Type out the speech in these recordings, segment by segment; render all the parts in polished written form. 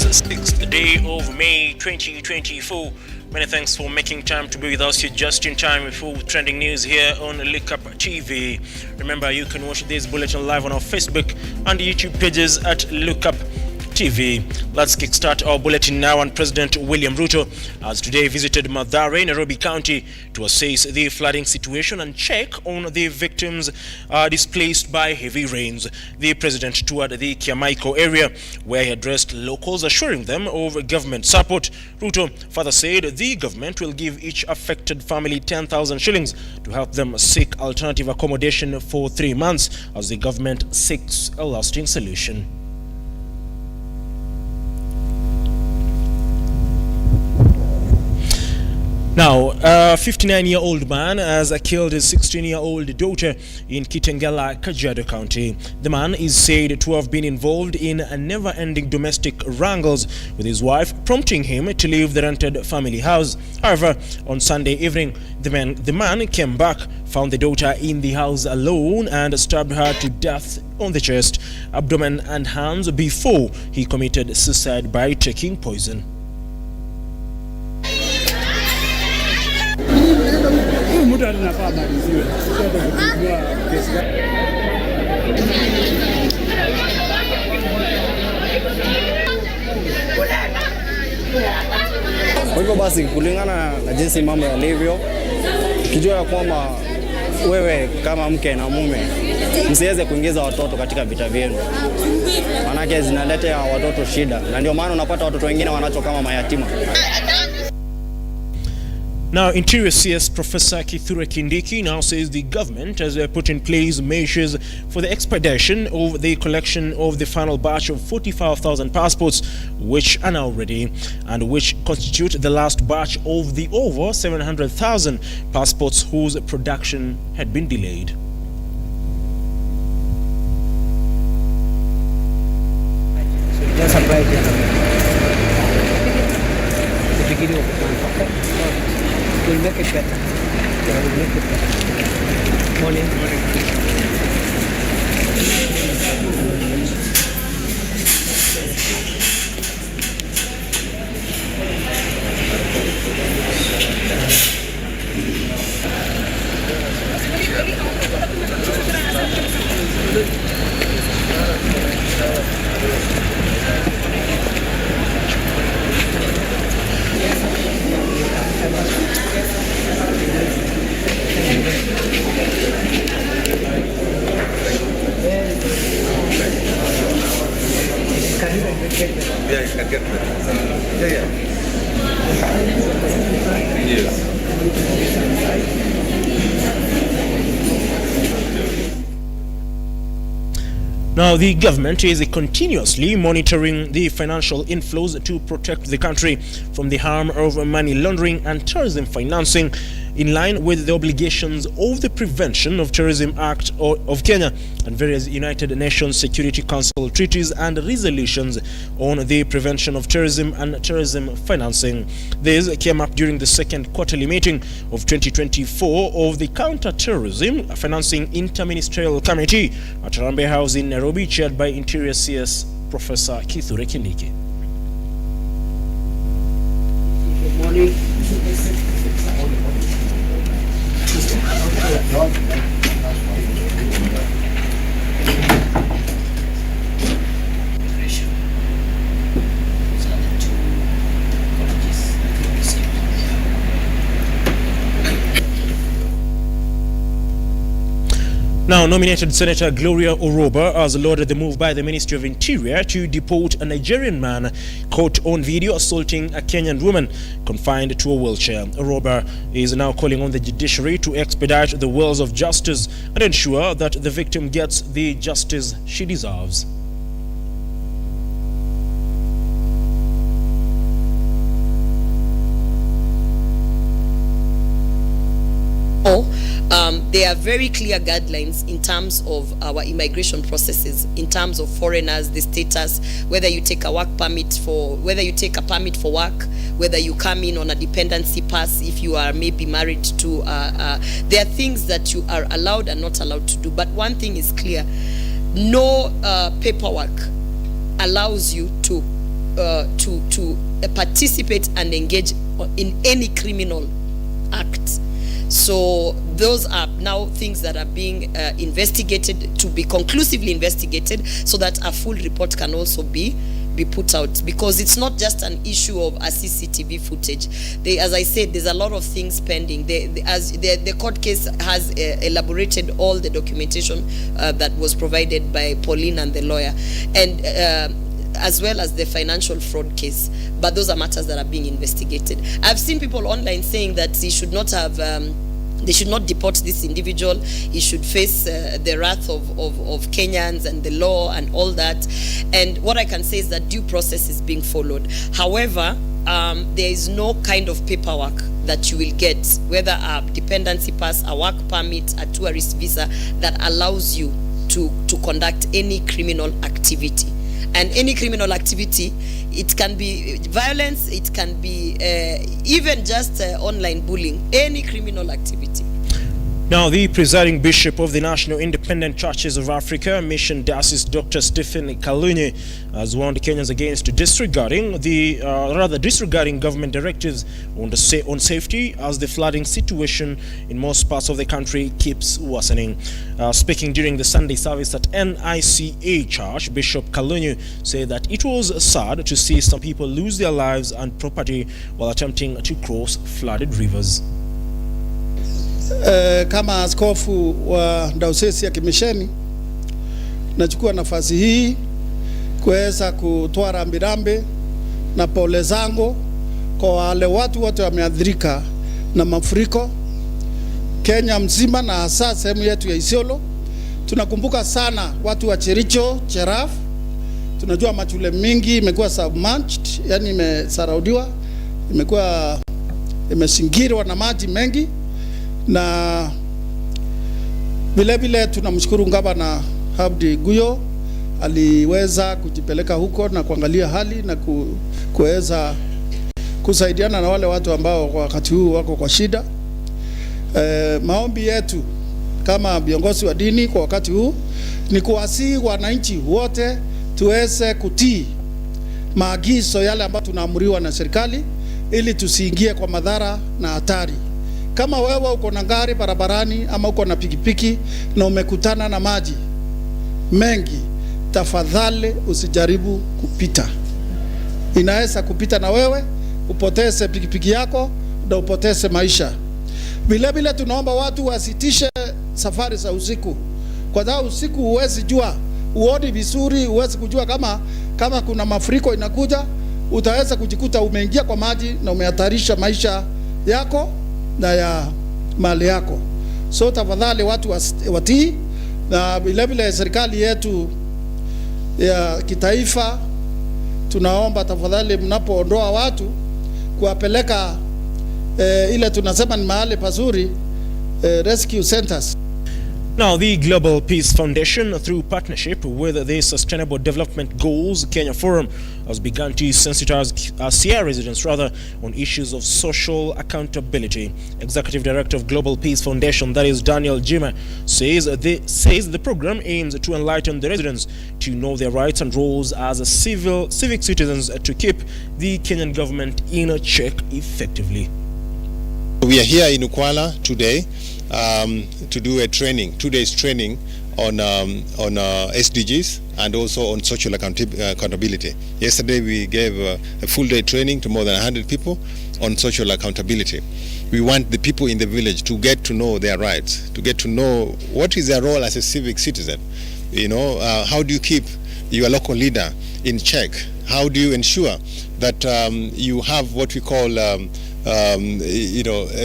6th day of May 2024. Many thanks for making time to be with us. You're just in time with full trending news here on Lookuptv. Remember, you can watch this bulletin live on our Facebook and YouTube pages at Lookuptv. Let's kickstart our bulletin now. And President William Ruto has today visited Mathare, Nairobi County, to assess the flooding situation and check on the victims displaced by heavy rains. The president toured the Kiamaiko area, where he addressed locals, assuring them of government support. Ruto further said the government will give each affected family 10,000 shillings to help them seek alternative accommodation for 3 months as the government seeks a lasting solution. Now, a 59-year-old man has killed his 16-year-old daughter in Kitengela, Kajiado County. The man is said to have been involved in never-ending domestic wrangles with his wife, prompting him to leave the rented family house. However, on Sunday evening, the man came back, found the daughter in the house alone, and stabbed her to death on the chest, abdomen, and hands before he committed suicide by taking poison. Kwa hivyo basi, kulingana na jinsi mambo yalivyo, kijua ya kwamba wewe kama mke na mume msiweze kuingiza watoto katika vita vyenu, manake zinaletea watoto shida, na ndio maana unapata watoto wengine wanacho kama mayatima. Now, Interior CS Professor Kithure Kindiki now says the government has put in place measures for the expedition of the collection of the final batch of 45,000 passports, which are now ready and which constitute the last batch of the over 700,000 passports whose production had been delayed. We'll make it better. Yeah, we'll make it better. Morning. Yeah, you can get that. Yeah. Yes. Now, the government is continuously monitoring the financial inflows to protect the country from the harm of money laundering and terrorism financing, in line with the obligations of the Prevention of Terrorism Act of Kenya and various United Nations Security Council treaties and resolutions on the prevention of terrorism and terrorism financing. This came up during the second quarterly meeting of 2024 of the Counter-Terrorism Financing Interministerial Committee at Harambee House in Nairobi, chaired by Interior CS Professor Kithure Kindiki. Good morning. Now, nominated Senator Gloria Oroba has lauded the move by the Ministry of Interior to deport a Nigerian man caught on video assaulting a Kenyan woman confined to a wheelchair. Oroba is now calling on the judiciary to expedite the wheels of justice and ensure that the victim gets the justice she deserves. There are very clear guidelines in terms of our immigration processes, in terms of foreigners, the status, whether you take a work permit for, whether you take a permit for work, whether you come in on a dependency pass, if you are maybe married to, there are things that you are allowed and not allowed to do. But one thing is clear, no paperwork allows you to participate and engage in any criminal act. So those are now things that are being investigated, to be conclusively investigated, so that a full report can also be put out, because it's not just an issue of a CCTV footage. As I said, there's a lot of things pending. The court case has elaborated all the documentation that was provided by Pauline and the lawyer, and as well as the financial fraud case. But those are matters that are being investigated. I've seen people online saying that he should not have they should not deport this individual. He should face the wrath of Kenyans and the law and all that. And what I can say is that due process is being followed. However, there is no kind of paperwork that you will get, whether a dependency pass, a work permit, a tourist visa, that allows you to conduct any criminal activity. And any criminal activity, it can be violence, it can be even just online bullying, any criminal activity. Now, the presiding bishop of the National Independent Churches of Africa, Mission Diocese, Dr. Stephen Kalunyi, has warned Kenyans against disregarding government directives on safety as the flooding situation in most parts of the country keeps worsening. Speaking during the Sunday service at NICA Church, Bishop Kalunyi said that it was sad to see some people lose their lives and property while attempting to cross flooded rivers. Kama askofu wa Dayosisi ya Kimisheni, nachukua nafasi hii kuweza kutoa rambirambi na pole zangu kwa wale watu wote wameathirika na mafuriko Kenya mzima, na hasa sehemu yetu ya Isiolo. Tunakumbuka sana watu wa Chericho, Cheraf. Tunajua machule mingi imekuwa submerged, yani imesaraudiwa, imekuwa imesingirwa na maji mengi. Na vile tunamshukuru Gavana Abdi Guyo, aliweza kujipeleka huko na kuangalia hali na kuweza kusaidiana na wale watu ambao kwa wakati huu wako kwa shida. Maombi yetu kama viongozi wa dini kwa wakati huu ni kuwasihi wananchi wote tuweze kutii maagizo yale ambayo tunaamuriwa na serikali, ili tusiingie kwa madhara na hatari. Kama wewe uko na gari barabarani ama uko na pikipiki na umekutana na maji mengi, tafadhali usijaribu kupita. Inaweza kupita na wewe upoteze pikipiki yako na upoteze maisha. Vile tunaomba watu wasitishe safari za usiku, kwa sababu usiku huwezi jua, uoni vizuri, huwezi kujua kama kuna mafuriko inakuja, utaweza kujikuta umeingia kwa maji na umehatarisha maisha yako na ya mali yako. So tafadhali watu watii, na vile serikali yetu ya kitaifa tunaomba tafadhali, mnapoondoa watu kuwapeleka ile tunasema ni mahali pazuri, rescue centers. Now, the Global Peace Foundation, through partnership with the Sustainable Development Goals Kenya Forum, has begun to sensitize Siaya residents on issues of social accountability. Executive Director of Global Peace Foundation, that is Daniel Jima, says the program aims to enlighten the residents to know their rights and roles as civic citizens to keep the Kenyan government in check effectively. We are here in Ukwala today to do a training, 2 days training on SDGs and also on social accountability. Yesterday we gave a full day training to more than 100 people on social accountability. We want the people in the village to get to know their rights, to get to know what is their role as a civic citizen. You know, how do you keep your local leader in check? How do you ensure that you have what we call a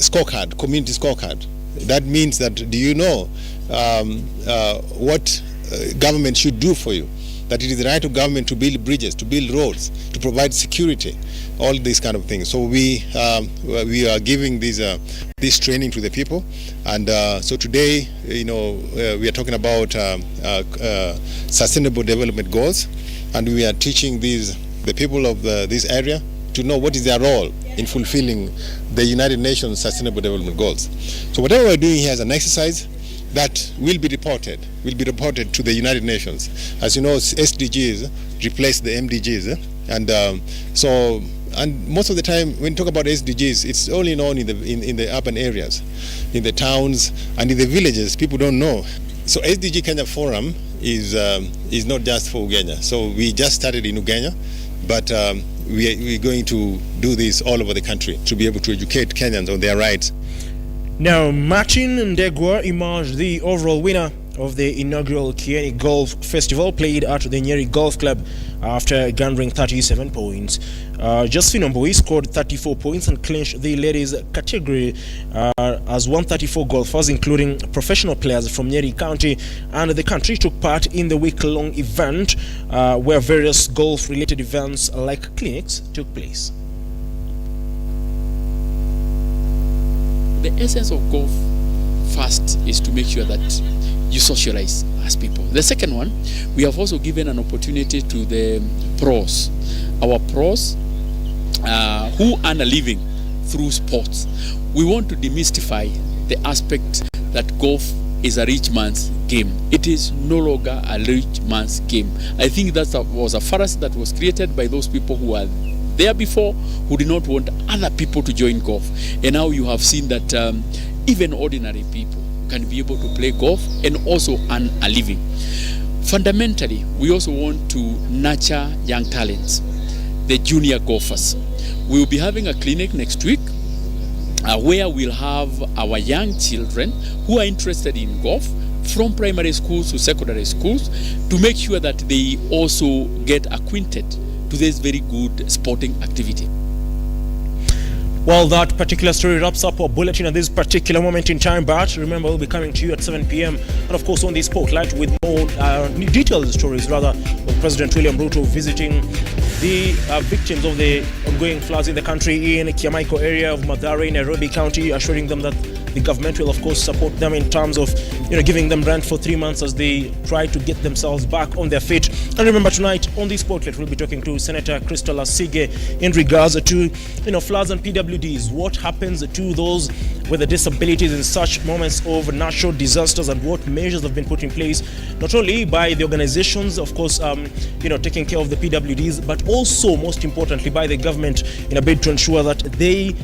scorecard, community scorecard? That means that do you know what government should do for you? That it is the right of government to build bridges, to build roads, to provide security, all these kind of things. So we are giving this training to the people, and so today, we are talking about sustainable development goals, and we are teaching the people of this area to know what is their role in fulfilling the United Nations Sustainable Development Goals. So whatever we're doing here is an exercise that will be reported to the United Nations. As you know, SDGs replace the MDGs. And and most of the time when you talk about SDGs, it's only known in the urban areas, in the towns and in the villages. People don't know. So SDG Kenya Forum is not just for Ugenya. So we just started in Ugenya, but we're going to do this all over the country to be able to educate Kenyans on their rights. Now, Martin Ndegwa emerged the overall winner of the inaugural Kieni Golf Festival played at the Nyeri Golf Club after garnering 37 points. Josephine Omboi scored 34 points and clinched the ladies category as 134 golfers, including professional players from Nyeri County and the country, took part in the week-long event where various golf-related events like clinics took place. The essence of golf first is to make sure that you socialize as people. The second one, we have also given an opportunity to the pros, our pros who earn a living through sports. We want to demystify the aspect that golf is a rich man's game. It is no longer a rich man's game. I think that was a fallacy that was created by those people who are there before, who did not want other people to join golf. And now you have seen that even ordinary people can be able to play golf and also earn a living. Fundamentally, we also want to nurture young talents, the junior golfers. We will be having a clinic next week where we'll have our young children who are interested in golf from primary schools to secondary schools to make sure that they also get acquainted to this very good sporting activity. Well, that particular story wraps up our bulletin at this particular moment in time, but remember, we'll be coming to you at 7 p.m. and of course on the spotlight with more detailed stories rather of President William Ruto visiting the victims of the ongoing floods in the country in Kiamaiko area of Mathare, Nairobi County, assuring them that the government will of course support them in terms of giving them rent for 3 months as they try to get themselves back on their feet. And remember, tonight on the spotlight we'll be talking to Senator Crystal Asige in regards to floods and PWDs. What happens to those with the disabilities in such moments of natural disasters, and what measures have been put in place not only by the organizations of course taking care of the PWDs, but also most importantly by the government in a bid to ensure that they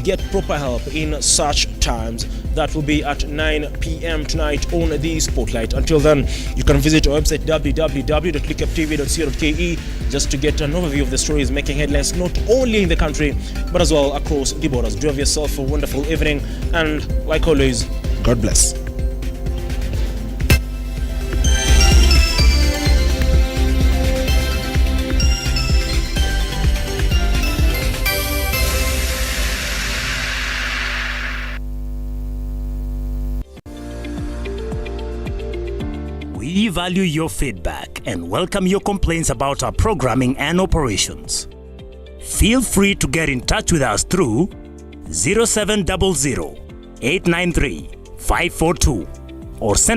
get proper help in such times. That will be at 9 p.m. tonight on the spotlight. Until then, you can visit our website www.lookuptv.co.ke just to get an overview of the stories making headlines not only in the country but as well across the borders. Do have yourself a wonderful evening, and like always, God bless. We value your feedback and welcome your complaints about our programming and operations. Feel free to get in touch with us through 0700 893 542 or send